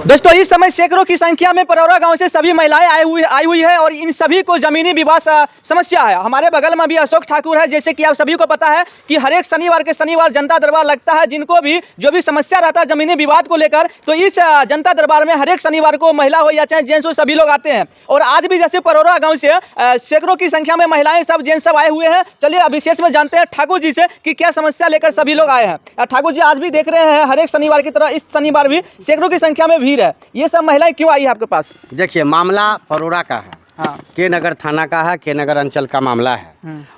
दोस्तों इस समय सैकड़ों की संख्या में परौरा गांव से सभी महिलाएं आई हुई है और इन सभी को जमीनी विवाद समस्या है। हमारे बगल में भी अशोक ठाकुर है। जैसे कि आप सभी को पता है कि हर एक शनिवार के शनिवार जनता दरबार लगता है, जिनको भी जो भी समस्या रहता है जमीनी विवाद को लेकर, तो इस जनता दरबार में हर एक शनिवार को महिला हो या चाहे जेंट्स हो सभी लोग आते हैं। और आज भी जैसे परौरा गाँव से सैकड़ों की संख्या में महिलाएं सब जेंट्स सब आए हुए हैं। चलिए विशेष में जानते हैं ठाकुर जी से कि क्या समस्या लेकर सभी लोग आए हैं। ठाकुर जी, आज भी देख रहे हैं हर एक शनिवार की तरह इस शनिवार भी सैकड़ों की संख्या में भीड़ है, ये सब महिलाएं क्यों आई है आपके पास? देखिए, मामला परौरा का है। हाँ। के नगर थाना का है, के नगर अंचल का मामला है।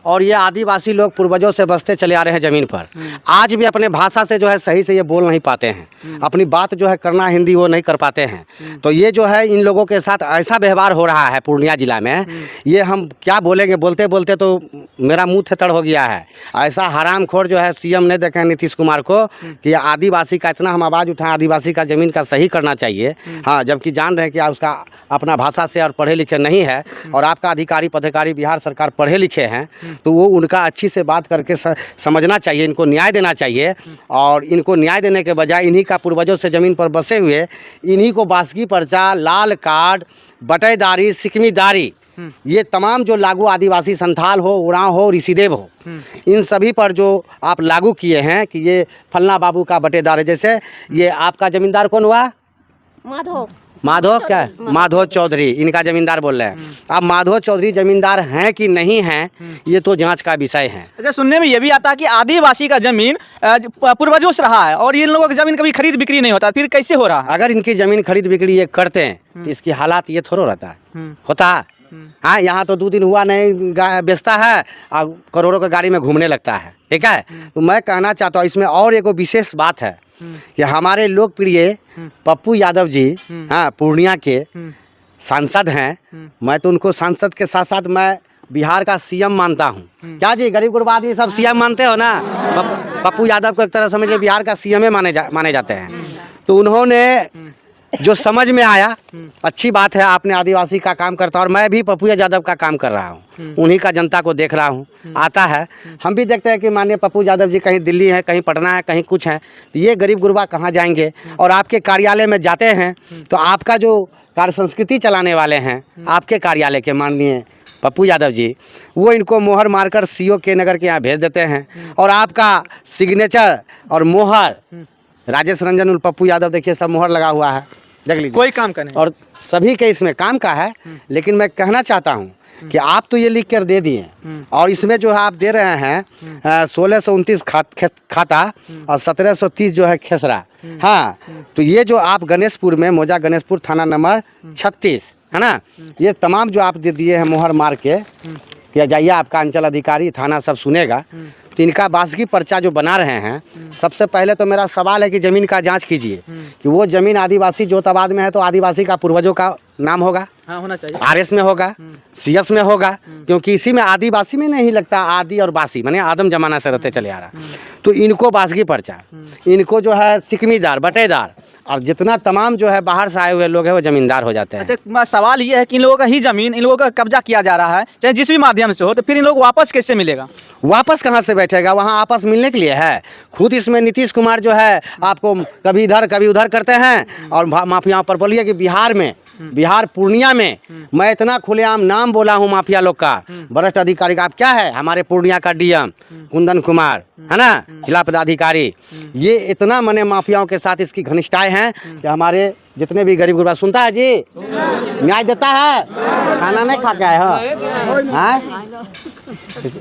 और ये आदिवासी लोग पूर्वजों से बसते चले आ रहे हैं ज़मीन पर। आज भी अपने भाषा से जो है सही से ये बोल नहीं पाते हैं, अपनी बात जो है करना हिंदी वो नहीं कर पाते हैं। तो ये जो है इन लोगों के साथ ऐसा व्यवहार हो रहा है पूर्णिया जिला में, ये हम क्या बोलेंगे, बोलते बोलते तो मेरा मुँह थेथड़ हो गया है। ऐसा हरामखोर जो है सीएम ने देखा है नीतीश कुमार को कि आदिवासी का इतना हम आवाज़ उठाएं, आदिवासी का ज़मीन का सही करना चाहिए। हाँ, जबकि जान रहे हैं कि उसका अपना भाषा से और पढ़े लिखे नहीं है, और आपका अधिकारी पदाधिकारी बिहार सरकार पढ़े लिखे हैं, तो वो उनका अच्छी से बात करके समझना चाहिए, इनको न्याय देना चाहिए। और इनको न्याय देने के बजाय इन्हीं का पूर्वजों से ज़मीन पर बसे हुए इन्हीं को बासगी पर्चा, लाल कार्ड, बटेदारी, सिकमीदारी, ये तमाम जो लागू आदिवासी संथाल हो, उरांव हो, ऋषिदेव हो, इन सभी पर जो आप लागू किए हैं कि ये फलना बाबू का बटेदार है। जैसे ये आपका ज़मींदार कौन हुआ? माधव क्या है? माधव चौधरी, इनका जमींदार बोल रहे हैं। अब माधव चौधरी जमींदार हैं कि नहीं हैं, ये तो जांच का विषय है। अच्छा, सुनने में ये भी आता है कि आदिवासी का जमीन पूर्वजों से रहा है और इन लोगों की जमीन कभी खरीद बिक्री नहीं होता, फिर कैसे हो रहा है? अगर इनकी जमीन खरीद बिक्री ये करते हैं तो इसकी हालात ये थोड़ा रहता है, होता है। हाँ, यहाँ तो 2 दिन हुआ नहीं बेचता है और करोड़ों की गाड़ी में घूमने लगता है, ठीक है। तो मैं कहना चाहता हूँ इसमें और एक विशेष बात है कि हमारे लोकप्रिय पप्पू यादव जी, हाँ, पूर्णिया के सांसद हैं। मैं तो उनको सांसद के साथ साथ मैं बिहार का सीएम मानता हूँ। क्या जी, गरीब गुरबा आदमी सब सीएम मानते हो ना? पप्पू यादव को एक तरह समझिए बिहार का सीएम माने जाते हैं। तो उन्होंने जो समझ में आया, अच्छी बात है, आपने आदिवासी का काम करता, और मैं भी पप्पू यादव का काम कर रहा हूँ, उन्हीं का जनता को देख रहा हूँ। आता है, हम भी देखते हैं कि माननीय पप्पू यादव जी कहीं दिल्ली है, कहीं पटना है, कहीं कुछ है, तो ये गरीब गुरबा कहाँ जाएंगे? और आपके कार्यालय में जाते हैं तो आपका जो कार्य संस्कृति चलाने वाले हैं आपके कार्यालय के माननीय पप्पू यादव जी, वो इनको मोहर मारकर सीओ के नगर के यहाँ भेज देते हैं। और आपका सिग्नेचर और मोहर राजेश रंजन उर्फ पप्पू यादव, देखिए सब मोहर लगा हुआ है, देख लीजिए, कोई काम का नहीं, और सभी के इसमें काम का है। लेकिन मैं कहना चाहता हूँ कि आप तो ये लिख कर दे दिए, और इसमें जो है आप दे रहे हैं 1629 खाता और 1730 जो है खेसरा। हाँ, तो ये जो आप गणेशपुर में मौजा गणेशपुर थाना नंबर 36 है ना, ये तमाम जो आप दे दिए हैं मोहर मार के, या जाइए आपका अंचल अधिकारी थाना सब सुनेगा, तो इनका बासगी पर्चा जो बना रहे हैं, सबसे पहले तो मेरा सवाल है कि ज़मीन का जांच कीजिए कि वो ज़मीन आदिवासी जोताबाद में है तो आदिवासी का पूर्वजों का नाम होगा, हाँ, होना चाहिए, आरएस में होगा, सीएस में होगा, क्योंकि इसी में आदिवासी में नहीं लगता, आदि और बासी माने आदम जमाना से रहते चले आ रहा। तो इनको बासगी पर्चा, इनको जो है सिकमीदार, बटेदार, और जितना तमाम जो है बाहर से आए हुए लोग हैं वो जमींदार हो जाते हैं। अच्छा, सवाल ये है कि इन लोगों का ही जमीन इन लोगों का कब्जा किया जा रहा है, चाहे जिस भी माध्यम से हो, तो फिर इन लोग वापस कैसे मिलेगा? वापस कहाँ से बैठेगा? वहाँ आपस मिलने के लिए है। खुद इसमें नीतीश कुमार जो है आपको कभी इधर कभी उधर करते हैं। और माफियाओं पर बोलिए कि बिहार पूर्णिया में मैं इतना खुलेआम नाम बोला हूँ माफिया लोग का, वरिष्ठ अधिकारी का। आप क्या है, हमारे पूर्णिया का डीएम कुंदन कुमार है ना, जिला पदाधिकारी, ये इतना मने माफियाओं के साथ इसकी घनिष्ठताएं हैं कि हमारे जितने भी गरीब गुरबा सुनता है जी, न्याय देता है, खाना नहीं खा के आए हो,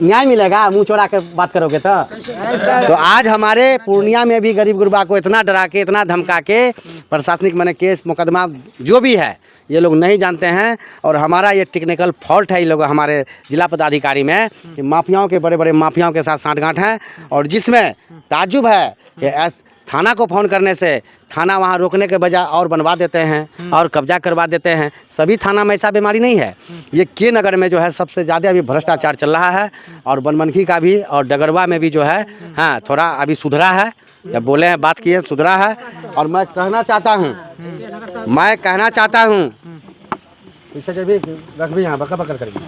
न्याय मिलेगा? मुंह चोरा के बात करोगे तो आज हमारे पूर्णिया में भी गरीब गुरबा को इतना डरा के, इतना धमका के, प्रशासनिक मैंने केस मुकदमा जो भी है ये लोग नहीं जानते हैं। और हमारा ये टेक्निकल फॉल्ट है ये लोग हमारे जिला पदाधिकारी में कि माफियाओं के, बड़े बड़े माफियाओं के साथ साठगांठ है। और जिसमें ताज्जुब है कि थाना को फ़ोन करने से थाना वहाँ रोकने के बजाय और बनवा देते हैं और कब्जा करवा देते हैं। सभी थाना में ऐसा बीमारी नहीं है, ये के नगर में जो है सबसे ज़्यादा अभी भ्रष्टाचार चल रहा है, और बनमनखी का भी और डगरवा में भी जो है, हाँ, थोड़ा अभी सुधरा है, जब बोले हैं बात किए सुधरा है। और मैं कहना चाहता हूँ इसे जब भी रख भी यहाँ बकर बकर करेंगे,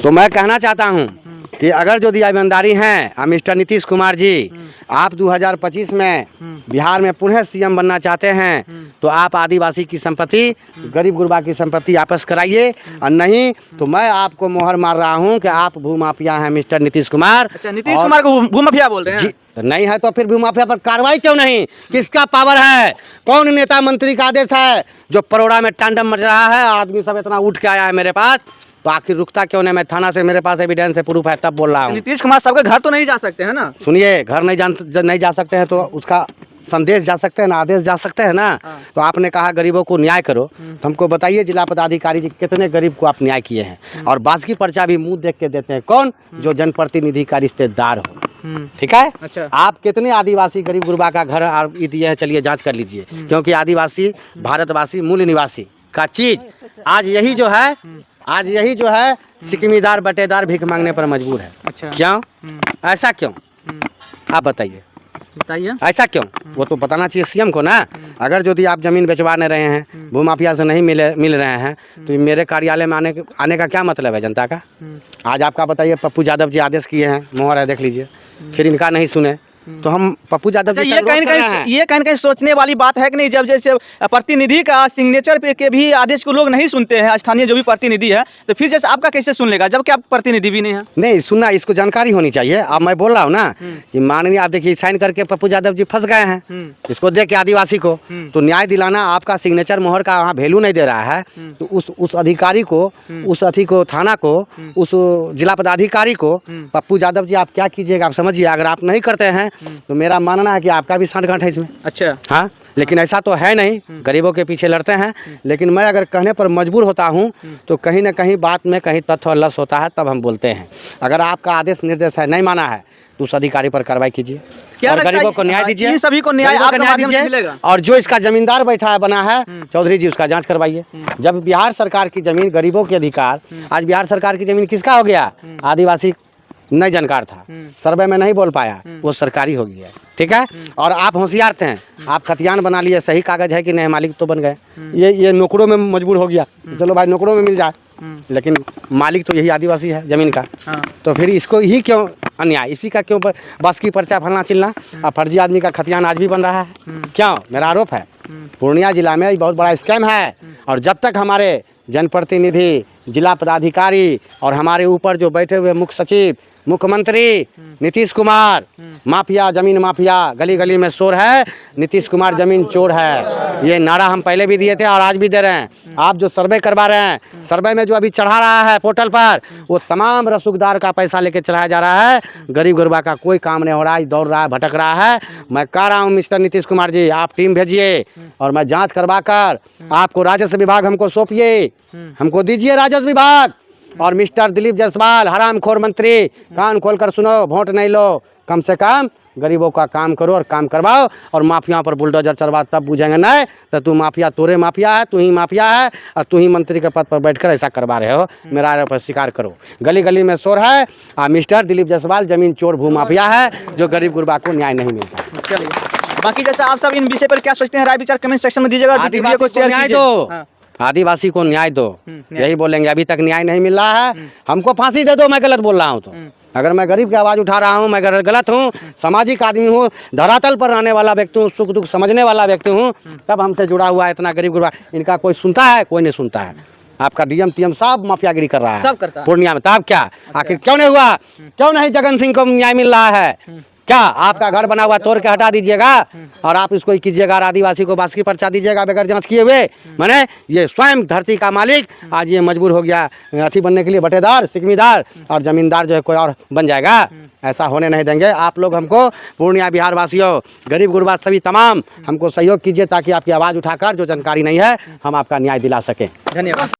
तो मैं कहना चाहता हूँ कि अगर जो दिया ईमानदारी हैं मिस्टर नीतीश कुमार जी, आप 2025 में बिहार में पुनः सीएम बनना चाहते हैं तो आप आदिवासी की संपत्ति, गरीब गुरबा की संपत्ति वापस कराइए, और नहीं तो मैं आपको मोहर मार रहा हूं कि आप भूमाफिया हैं मिस्टर नीतीश कुमार। अच्छा, नीतीश कुमार को भूमाफिया बोल रहे हैं? जी, तो नहीं है तो फिर भूमाफिया पर कार्रवाई क्यों नहीं? किसका पावर है? कौन नेता मंत्री का आदेश है? जो परोड़ा में टांडम मच रहा है, आदमी सब इतना उठ के आया है मेरे पास, तो आखिर रुकता क्यों नहीं? मैं थाना से, मेरे पास एविडेंस है, प्रूफ है, तब बोल रहा हूँ। नीतीश कुमार सबके घर तो नहीं जा सकते हैं ना? सुनिए, घर नहीं जा सकते हैं तो उसका संदेश जा सकते हैं ना, आदेश जा सकते हैं ना। तो आपने कहा गरीबों को न्याय करो, तो हमको बताइए जिला पदाधिकारी जी कितने गरीब को आप न्याय किए हैं? और बासकी पर्चा भी मुंह देख के देते हैं कौन? जो जनप्रतिनिधि का रिश्तेदार हो। ठीक है। अच्छा। आप कितने आदिवासी गरीब गुरबा का घर आप दिए हैं? चलिए जांच कर लीजिए, क्योंकि आदिवासी भारतवासी मूल निवासी का चीज आज यही जो है सिक्किमीदार बटेदार भीख मांगने पर मजबूर है। अच्छा। क्यों? ऐसा क्यों? आप बताइए ऐसा क्यों? वो तो बताना चाहिए सीएम को ना। अगर यदि आप जमीन बेचवाने रहे हैं, भूमाफिया से नहीं मिल रहे हैं, तो मेरे कार्यालय में आने का क्या मतलब है जनता का? आज आपका बताइए, पप्पू यादव जी आदेश किए हैं, मोहर है, देख लीजिए, फिर इनका नहीं सुने तो हम पप्पू यादव जी ये कहीं कहीं सोचने वाली बात है कि नहीं, जब जैसे प्रतिनिधि का सिग्नेचर पे के भी आदेश को लोग नहीं सुनते हैं, स्थानीय जो भी प्रतिनिधि है, तो फिर जैसे आपका कैसे सुन लेगा जबकि आप प्रतिनिधि भी नहीं है? नहीं सुनना, इसको जानकारी होनी चाहिए। अब मैं बोल रहा हूँ ना कि माननीय आप देखिए साइन करके पप्पू यादव जी फंस गए हैं, इसको देख के आदिवासी को तो न्याय दिलाना, आपका सिग्नेचर मोहर का वहाँ वैल्यू नहीं दे रहा है, तो उस अधिकारी को, उस अथी को, थाना को, उस जिला पदाधिकारी को, पप्पू यादव जी आप क्या कीजिएगा? आप समझिए, अगर आप नहीं करते हैं तो मेरा मानना है कि आपका भी सांठगांठ है इसमें। अच्छा। हाँ, लेकिन ऐसा तो है नहीं, गरीबों के पीछे लड़ते हैं। लेकिन मैं अगर कहने पर मजबूर होता हूँ तो कहीं ना कहीं बात में कहीं तथ्य और लस होता है, तब हम बोलते हैं। अगर आपका आदेश निर्देश है, नहीं माना है, तो उस अधिकारी पर कार्रवाई कीजिए और गरीबों को न्याय दीजिए, सभी को न्याय दीजिए। और जो इसका जमींदार बैठा है, बना है चौधरी जी, उसका जांच करवाइए। जब बिहार सरकार की जमीन, गरीबों के अधिकार, आज बिहार सरकार की जमीन किसका हो गया? आदिवासी नहीं जानकार था, सर्वे में नहीं बोल पाया, वो सरकारी हो गया। ठीक है। और आप होशियार थे, आप खतियान बना लिए, सही कागज है कि नहीं, मालिक तो बन गए। ये नौकरों में मजबूर हो गया, चलो भाई नौकरों में मिल जाए, लेकिन मालिक तो यही आदिवासी है जमीन का। तो फिर इसको ही क्यों अन्याय, इसी का क्यों बस की पर्चा फलना चिलना? और फर्जी आदमी का खतियान आज भी बन रहा है। क्यों? मेरा आरोप है पूर्णिया जिला में बहुत बड़ा स्कैम है। और जब तक हमारे जनप्रतिनिधि, जिला पदाधिकारी और हमारे ऊपर जो बैठे हुए मुख्य सचिव, मुख्यमंत्री नीतीश कुमार, माफिया, जमीन माफिया, गली गली में शोर है, नीतीश कुमार जमीन चोर है, ये नारा हम पहले भी दिए थे और आज भी दे रहे हैं। आप जो सर्वे करवा रहे हैं, सर्वे में जो अभी चढ़ा रहा है पोर्टल पर, वो तमाम रसूखदार का पैसा लेके चढ़ाया जा रहा है। गरीब गुरबा का कोई काम नहीं हो रहा है, दौड़ रहा है, भटक रहा है। मैं कह रहा हूँ मिस्टर नीतीश कुमार जी, आप टीम भेजिए और मैं जाँच करवा कर आपको राजस्व विभाग हमको सौंपिए, हमको दीजिए राजस्व विभाग। और मिस्टर दिलीप जायसवाल, हरामखोर मंत्री, कान खोलकर सुनो, वोट नहीं लो, कम से कम गरीबों का काम करो और काम करवाओ। और माफिया पर बुलडोजर चलवा, तब बुझेंगे नहीं तो तू माफिया, तोरे माफिया है, तू ही माफिया है और तू ही मंत्री के पद पर बैठकर ऐसा करवा रहे हो। मेरा आरोप स्वीकार करो। गली गली में शोर है, मिस्टर दिलीप जायसवाल जमीन चोर भू माफिया है, जो गरीब गुरबा को न्याय नहीं मिलता। चलिए, बाकी जैसे आप सब इन विषय पर क्या सोचते हैं, राय विचार कमेंट सेक्शन में दीजिएगा। वीडियो को शेयर कीजिए। आदिवासी को न्याय दो, यही बोलेंगे। अभी तक न्याय नहीं मिल रहा है, हमको फांसी दे दो। मैं गलत बोल रहा हूँ तो, अगर मैं गरीब की आवाज़ उठा रहा हूँ, मैं गलत हूँ, सामाजिक आदमी हूँ, धरातल पर रहने वाला व्यक्ति हूँ, सुख दुख समझने वाला व्यक्ति हूँ, तब हमसे जुड़ा हुआ है इतना गरीब गुरबा। इनका कोई सुनता है? कोई नहीं सुनता है। आपका डीएम टीएम सब माफियागिरी कर रहा है पूर्णिया में। तब क्या आखिर क्यों नहीं हुआ? क्यों नहीं जगन सिंह को न्याय मिल रहा है? क्या आपका घर बना हुआ तोड़ के हटा दीजिएगा और आप इसको कीजिएगा, आदिवासी को बासकी पर्चा दीजिएगा बगैर जांच किए हुए? माने ये स्वयं धरती का मालिक आज ये मजबूर हो गया अथी बनने के लिए, बटेदार, सिक्किमीदार, और जमींदार जो है कोई और बन जाएगा। ऐसा होने नहीं देंगे। आप लोग हमको, पूर्णिया बिहार वासियों, गरीब गुरबा सभी तमाम, हमको सहयोग कीजिए ताकि आपकी आवाज़ उठाकर जो जानकारी नहीं है हम आपका न्याय दिला सकें। धन्यवाद।